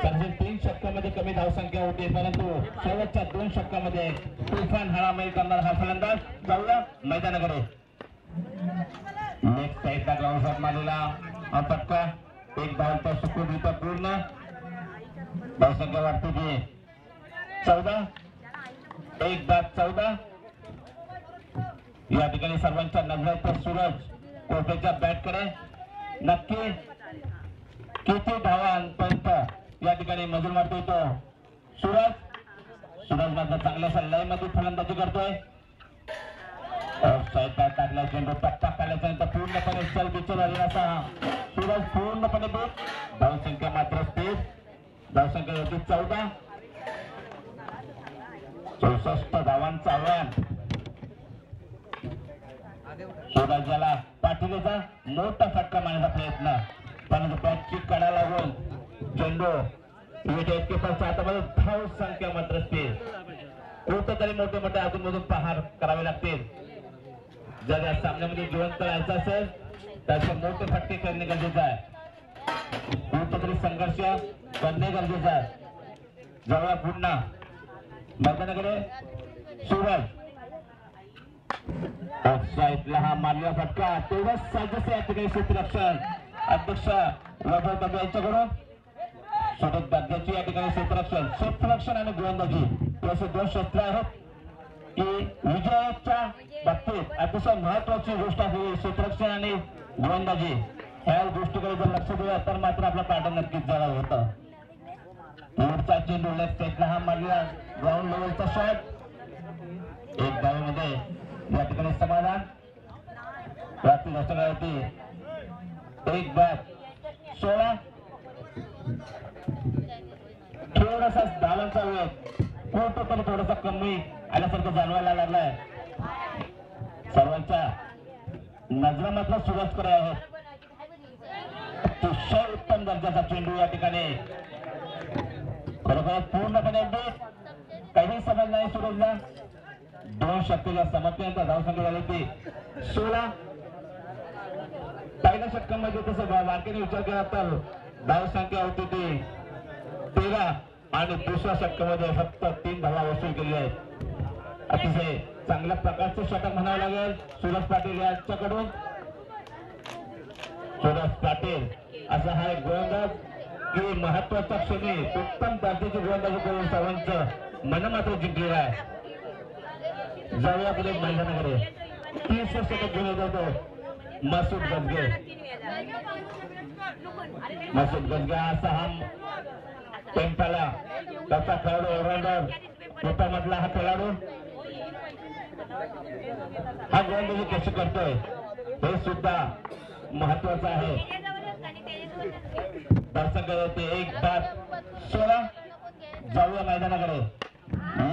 सर्व 3 षटकामध्ये कमी धावसंख्या होती. परंतु शेवटच्या 2 षटकामध्ये तुफान हाणामारी करणार हा फलंदाज. जाऊया मैदानाकडे. लेग साईडला ग्राउंड शॉट मारलेला हा फटका. 1 धावता सुखरूपरित्या पूर्ण. धावसंख्या वाढते ती 14. 1 बाद 14. या ठिकाणी सर्वांच्या नजरेत सूरज कोटेच्या बॅटकडे. नक्की किती धावांपर्यंत या ठिकाणी मजूर मारतोय तो सूरज मात्र चांगल्याशा लयमध्ये फलंदाजी करतोय. साईडला टाकला चेंडू टप्पा काढल्याच्या पूर्णपणे चल बिचल झालेला असा सूरज पूर्णपणे दूर. धावसंख्या मात्र 30. धावसंख्या होती 14. 64 धावांचा आव्हान. सूरजला पाठीलेचा मोठा फटका मारण्याचा प्रयत्न. परंतु बॅटची कडा लागून चेंडू विकेटकीपरच्या हातामध्ये. धावसंख्या मात्र स्थिर. कुठेतरी मोठे मोठे अजून प्रहार करावे लागतील. जर या सामन्यामध्ये जिवंत राहायचं असेल तर मोठे फटके करणे गरजेचं आहे. कुठेतरी संघर्ष करणे गरजेचं आहे. जवळ पुन्हा मैदानाकडे सूरज. साईडला हा मारलेला फटका. तेवढंच साजेसे या ठिकाणी क्षेत्ररक्षण अध्यक्ष वैभव तांबे यांच्याकडून. सोबत दर्जाची या ठिकाणी क्षेत्ररक्षण आणि गोलंदाजी असे 2 क्षेत्र आहेत. की विजयाच्या बाबतीत अतिशय महत्वाची गोष्ट आहे क्षेत्ररक्षण आणि गोलंदाजी ह्या गोष्टीकडे जर लक्ष दिलं तर मात्र आपलं पाठं नक्कीच जरा होतं. पुढचा चेंडू लेफ्ट साईडला हा मारलेला ग्राउंड लेवलचा शॉट एक धावेमध्ये या ठिकाणी समाधान प्राप्ती होती. एक बाद 16 थोडासा धावांचा वेळ कुठेतरी थोडासा कमी आल्यासारखं जाणवायला लागलाय. सर्वांच्या नजरा मात्र सुरुवात आहेत. अतिशय उत्तम दर्जाचा चेंडू या ठिकाणी खरोखर पूर्णपणे काही समज नाही. सुरेशला 2 षटकाच्या समाप्तीनंतर धावसंख्या झाली ती 16. पहिल्या षटकामध्ये तसं बारकाईने विचार केला तर धावसंख्या होती ती 13 आणि दुसऱ्या षटकामध्ये फक्त 3 धावा वसूल केलेल्या आहेत. अतिशय चांगल्या प्रकारचं षटक म्हणावं लागेल सुरेश पाटील यांच्याकडून. सुरेश पाटील असा हा एक गोलंदाज की महत्वाच्या क्षणी उत्तम दर्जाची गोलंदाजी करून सर्वांचं मन मात्र जिंकलेलं आहे. जाऊया पुढे मैदानाकडे 30 षटक घेऊन जातो मसूद गजगे. मसूद गजगे असा हा टेम्पाला त्याचा खेळाडू ऑलराऊंडर टोपामधला हा खेळाडू हा गोलंदाजी कशी करतोय हे सुद्धा महत्वाचं आहे. दर्शक एक बाद 16. जाऊया मैदानाकडे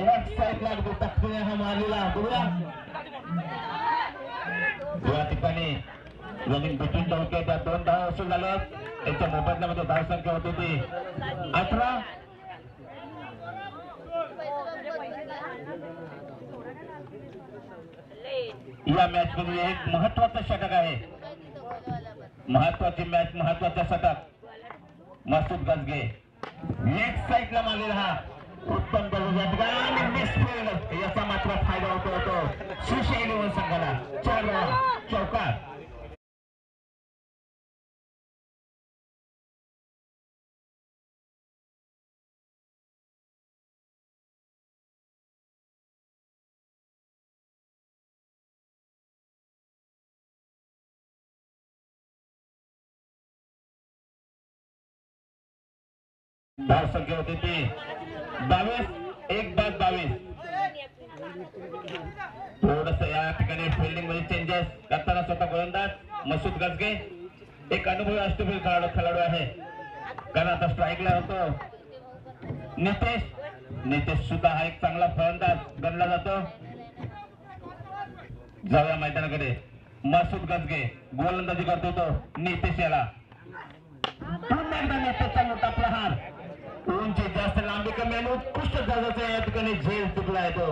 लेफ्ट साईडला ताकदीने हा मारलेला बघूया या ठिकाणी रनिंग बिटवीन डोके त्या 2 धावा वसूल झाल्या. त्यांच्या मोबदल्यामध्ये धावसंख्या होती ती 18. या मॅच मध्ये एक महत्वाचं षटक आहे. महत्वाची मॅच महत्वाचा षटक मसूद गजगे लेफ्ट साईडला मारलेला हा उत्तम दर्जाचा याचा मात्र फायदा होतो शिवसेना संघाला 4 धावा चौकार. धावसंख्या होती ती 22. एक बाद 22. थोडस या ठिकाणी फिल्डिंग मध्ये चेंजेस करताना स्वतः गोलंदाज मसूद गजगे एक अनुभवी अष्टपैलू खेळाडू आहे. कारण आता स्ट्राईकला होतो नितेश सुद्धा हा एक चांगला फलंदाज गणला जातो. जाऊया मैदानाकडे मसूद गजगे गोलंदाजी करतो तो नितेश याला पुन्हा एकदा नितेशचा मोठा प्रहार उंची जास्त लांबी कमी आणि उत्कृष्ट दर्जाचा या ठिकाणी झेल चुकला आहे तो.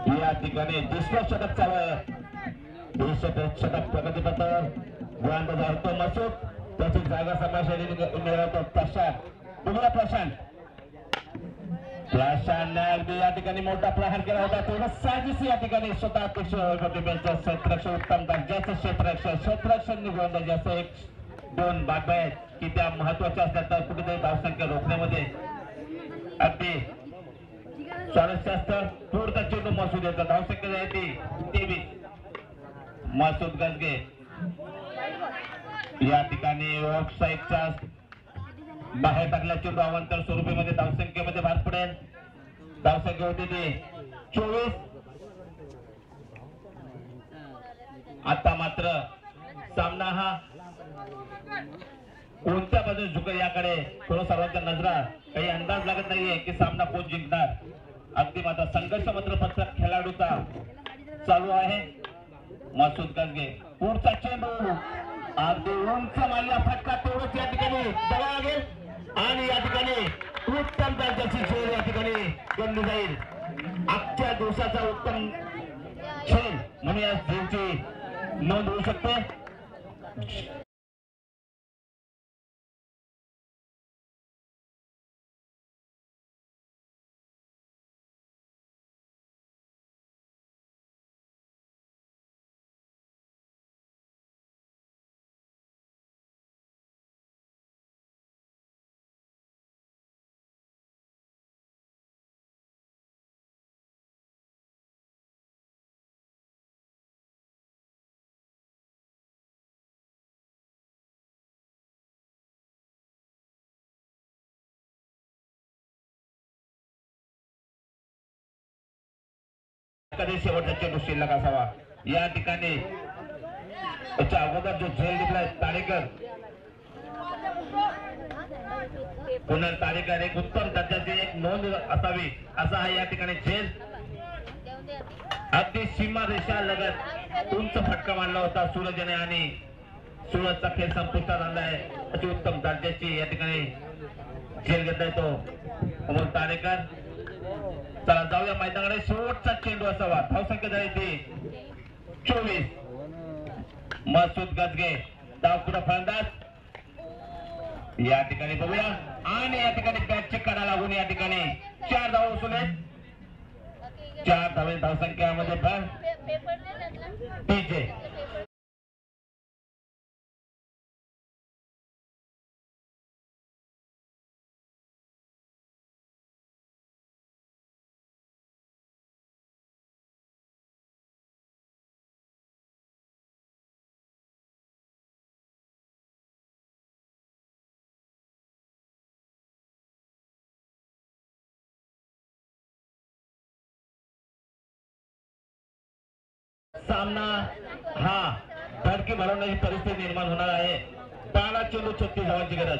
या ठिकाणी दुसरं षटक चालू आहे. षटक प्रगतीपथावर गोलंदाज होतो मसूद. त्याची जागा समावेश मिळवतो प्रशांत. तुम्हाला प्रशांत अगदी या ठिकाणी मोठा प्रहार केला होता. थोडं साजिश या ठिकाणी स्वतः अध्यक्ष क्षेत्ररक्षण उत्तम दर्जाचं क्षेत्ररक्षण गोलंदाजी असं 1-2 बाबी आहेत की त्या महत्वाच्या असतात. तर कुठेतरी धावसंख्या रोखण्यामध्ये अगदी स्वारस्य पुढचा चेंडू मसूद याचा धावसंख्या आहे ती 23. मसूद गजगे या ठिकाणी ऑफ साईडच्या बाहेर टाकल्या चेंडू अवांतर स्वरूपामध्ये धावसंख्येमध्ये भार पडेल. धावसंख्या होती ती 24. आता मात्र सामना हा कोणत्या बाजूने झुकेल याकडे थोडं सर्वांच्या नजरा. काही अंदाज लागत नाहीये की सामना कोण जिंकणार. अगदी मात्र संघर्ष मात्र प्रत्येक खेळाडूचा चालू आहे. मसूद गजगे पुढचा चेंडू अगदी उंच मारला फटका तेवढंच या ठिकाणी दबा लागेल आणि या ठिकाणी उत्तम दर्जाची खेळ या ठिकाणी गणली जाईल. आजच्या दिवसाचा उत्तम खेळ म्हणून या खेळची नोंद होऊ शकते. कधी शेवटचा चेंडू शिल्लक असावा. या ठिकाणी त्याच्या अगोदर जो झेल घेतलाय ताडेकर, पुन्हा ताडेकर एक उत्तम दर्जाची एक नोंद असावी असा हा या ठिकाणी झेल. अगदी सीमा रेषा लगत उंच फटका मारला होता सूरजने आणि सूरजचा खेळ संपुष्टात आणलाय. अशी उत्तम दर्जाची या ठिकाणी झेल घेतलाय तो अमोल ताडेकर. चला जाऊया मैदानाकडे. शेवटचा चेंडू असावा. धावसंख्या झाली ती 24. मसूद गजगे धावपुढा फलंदाज या ठिकाणी बघूया आणि या ठिकाणी बॅटची कडा लागून या ठिकाणी 4 धावा वसुले. 4 धावे धावसंख्यामध्ये भर टीजे. सामना हा धडकी भरवण्याची परिस्थिती निर्माण होणार आहे. 12 चेंडू 36 धावांची गरज.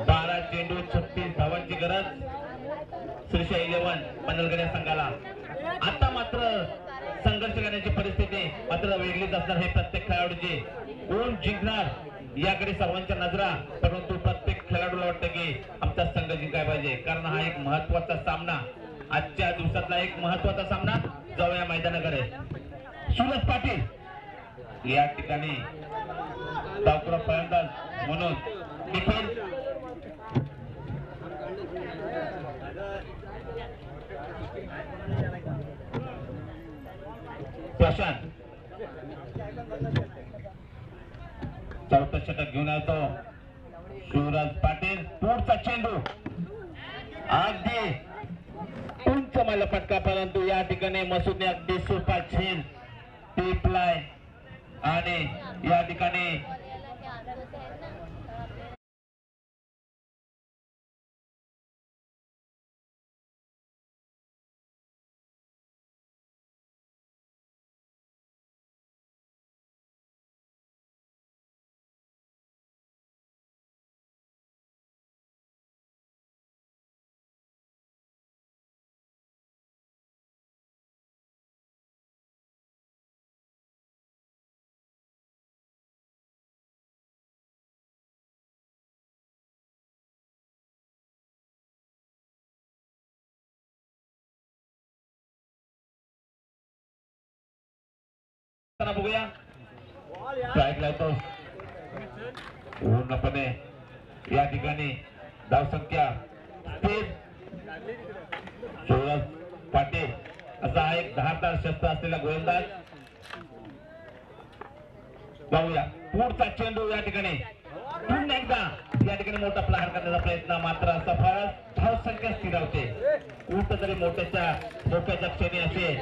12 चेंडू 36 धावांची गरज श्रीशा 11 पनवेलकर या संघाला. आता मात्र संघर्ष करण्याची परिस्थिती मात्र वेगळीच असणार हे प्रत्येक खेळाडूची. कोण जिंकणार याकडे सर्वांच्या नजरा. परंतु प्रत्येक खेळाडूला वाटतं की आमचा संघ जिंकायला पाहिजे, कारण हा एक महत्वाचा सामना, आजच्या दिवसातला एक महत्वाचा सामना. जाऊया मैदानाकडे. सूरज पाटील या ठिकाणी डावखुरा फलंदाज म्हणून निखिल प्रशांत चौथा षटक घेऊन येतो सूरज पाटील. पुढचा चेंडू अगदी उंच मारला फटका, परंतु या ठिकाणी मसूदने अगदी सोपा झेल टिपलाय आणि या ठिकाणी बघूया स्ट्राईक लावतो पूर्णपणे. या ठिकाणी धावसंख्या सूरज पाटील असा एक धारदार शस्त्र असलेला गोलंदाज. पाहूया पुढचा चेंडू या ठिकाणी पुन्हा एकदा या ठिकाणी मोठा प्रहार करण्याचा प्रयत्न, मात्र सफळ. धावसंख्या स्थिरावते. कुठंतरी मोठ्याच्या क्षणी असे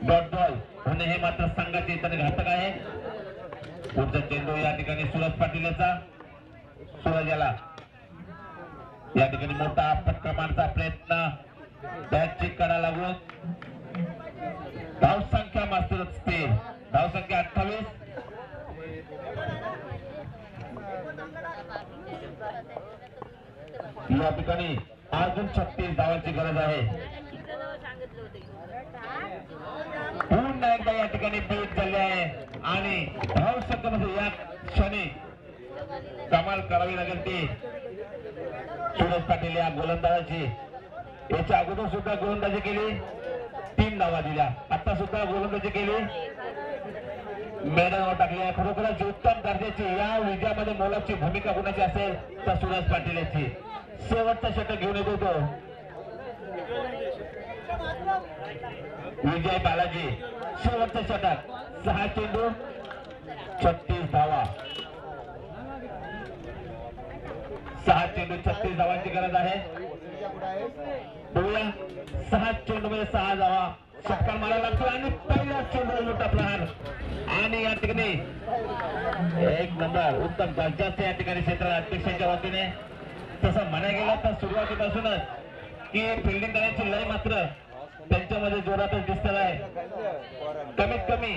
डॉट बॉल होणे हे मात्र संघाचे इतर घातक आहे. पुढचा चेंडू या ठिकाणी सूरज पाटील याचा. सूरज याला या ठिकाणी मोठा फटका मारण्याचा प्रयत्न, बॅटची कडा लागून. धावसंख्या मात्र स्थिर. धावसंख्या 28. या ठिकाणी अजून 36 धावांची गरज आहे. पुन्हा एकदा या ठिकाणी बीट झाले आहे आणि धावसंख्येमध्ये या क्षणी कमाल करावी लागेल ती सूरज पाटील या गोलंदाजाची. याच्या अगोदर सुद्धा गोलंदाजी केली, 3 धावा दिल्या. आता सुद्धा गोलंदाजी केली, मैदानावर टाकली. खरोखरच उत्तम दर्जाची या विजयामध्ये मोलाची भूमिका कोणाची असेल तर सूरज पाटील याची. शेवटचा षटक घेऊन येतो तो विजय बालाजी. शेवटचं षटक, 6 चेंडू 36 धावा. 6 चेंडू 36 धावांची गरज आहे. बघूया, 6 चेंडू मध्ये 6 धावा. षटकार मारायला लागतो आणि पहिला चेंडू मोठा प्रहार आणि या ठिकाणी 1 नंबर उत्तम दर्जाचे या ठिकाणी क्षेत्र अध्यक्षांच्या वतीने. तसं म्हणायला गेलं तर सुरुवातीपासूनच की फिल्डिंग करायची लय मात्र त्यांच्यामध्ये जोरातच दिसत आहे. कमीत कमी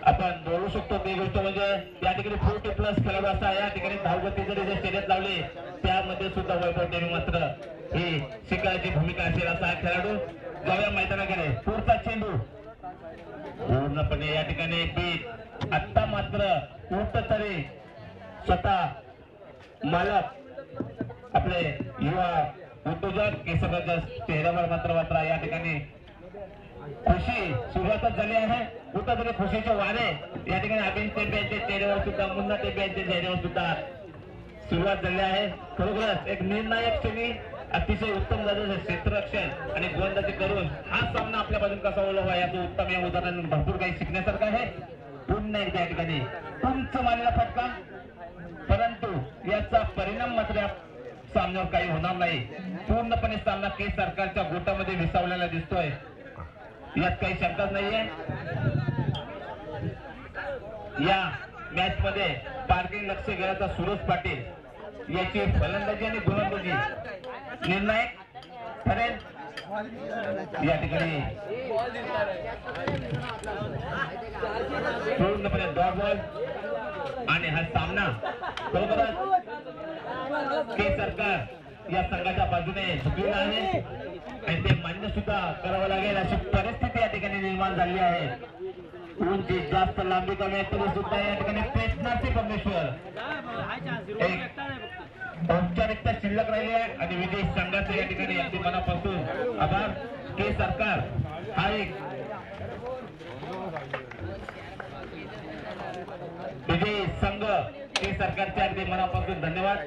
आपण बोलू शकतो ती गोष्ट म्हणजे या ठिकाणी 40+ खेळाडू असा या ठिकाणी धावगती जरी शर्यत लावली त्यामध्ये सुद्धा वैभव टेनी मात्र ही शिकायची भूमिका असेल असा खेळाडू. जाऊया मैदानाकडे. पुढचा चेंडू पूर्णपणे या ठिकाणी बीट. आता मात्र कुठतरी स्वतः मालक आपले युवा उद्योजक केसराच्या चेहऱ्यावर मात्र या ठिकाणी खुशी सुरुवातच झाली आहे. कुठंतरी खुशीचे वारे या ठिकाणी अभिन टेंब्यांच्या चेहऱ्यावर सुद्धा, मुन्ना टेंब्यांच्या चेहऱ्यावर सुद्धा सुरुवात झाली आहे. खरोखरच एक निर्णायक क्षणी अतिशय उत्तम दर्जाचे क्षेत्ररक्षण आणि गोलंदाजी करून हा सामना आपल्या बाजून कसा ओळखला याचं उत्तम या उदाहरण भरपूर काही शिकण्यासारखं आहे. पुन्हा एकदा या ठिकाणी तुमचं मानला फटका, परंतु याचा परिणाम मात्र सामन्यावर काही होणार नाही. पूर्णपणे सामना केस सरकारच्या गोटामध्ये विसावलेला दिसतोय, यात काही शंकाच नाहीये. या मॅच मध्ये पार्किंग लक्ष गेल्याचा सूरज पाटील याची फलंदाजी आणि गोलंदाजी निर्णायक ठरेल. या ठिकाणी पूर्णपणे डॉट बॉल आणि हा सामना बरोबरच केस सरकार या संघाच्या बाजूने झुकलेला आहे आणि ते मान्य सुद्धा करावं लागेल अशी परिस्थिती या ठिकाणी निर्माण झाली आहे. उंची जास्त लांबी कमी तरी सुद्धा या ठिकाणी पेटणारचे परमेश्वर एक औपचारिकता शिल्लक राहिली आहे आणि विजय संघाचे या ठिकाणी अगदी मनापासून आभार. के सरकार हा एक विजयी संघ के सरकारचे अगदी मनापासून धन्यवाद.